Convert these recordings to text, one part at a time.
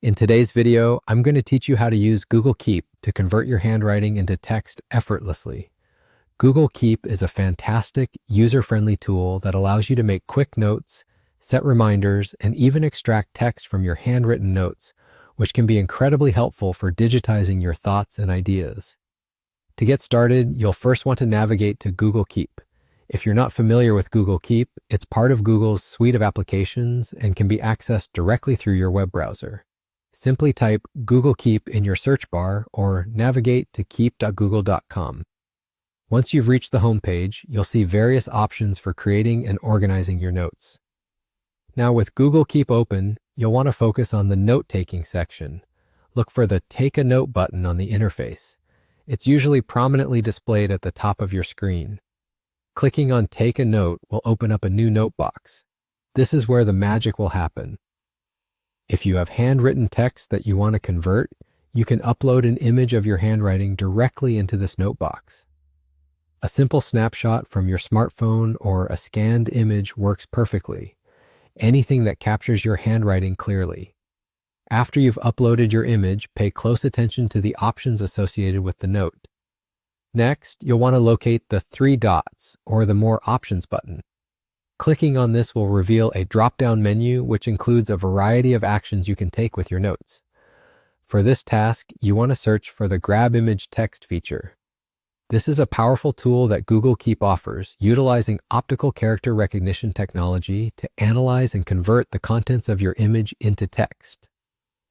In today's video, I'm going to teach you how to use Google Keep to convert your handwriting into text effortlessly. Google Keep is a fantastic, user-friendly tool that allows you to make quick notes, set reminders, and even extract text from your handwritten notes, which can be incredibly helpful for digitizing your thoughts and ideas. To get started, you'll first want to navigate to Google Keep. If you're not familiar with Google Keep, it's part of Google's suite of applications and can be accessed directly through your web browser. Simply type Google Keep in your search bar or navigate to keep.google.com. Once you've reached the home page, you'll see various options for creating and organizing your notes. Now with Google Keep open, you'll want to focus on the note-taking section. Look for the Take a Note button on the interface. It's usually prominently displayed at the top of your screen. Clicking on Take a Note will open up a new note box. This is where the magic will happen. If you have handwritten text that you want to convert, you can upload an image of your handwriting directly into this note box. A simple snapshot from your smartphone or a scanned image works perfectly. Anything that captures your handwriting clearly. After you've uploaded your image, pay close attention to the options associated with the note. Next, you'll want to locate the three dots or the More Options button. Clicking on this will reveal a drop-down menu which includes a variety of actions you can take with your notes. For this task, you want to search for the Grab Image Text feature. This is a powerful tool that Google Keep offers, utilizing optical character recognition technology to analyze and convert the contents of your image into text.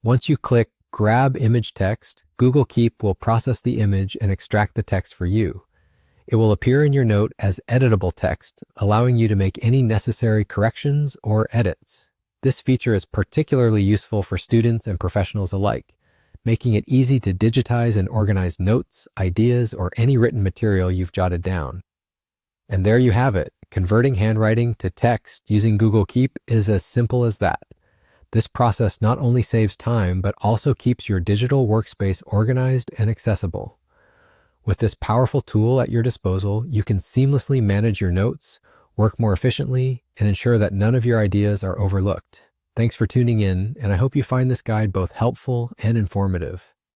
Once you click Grab Image Text, Google Keep will process the image and extract the text for you. It will appear in your note as editable text, allowing you to make any necessary corrections or edits. This feature is particularly useful for students and professionals alike, making it easy to digitize and organize notes, ideas, or any written material you've jotted down. And there you have it. Converting handwriting to text using Google Keep is as simple as that. This process not only saves time, but also keeps your digital workspace organized and accessible. With this powerful tool at your disposal, you can seamlessly manage your notes, work more efficiently, and ensure that none of your ideas are overlooked. Thanks for tuning in, and I hope you find this guide both helpful and informative.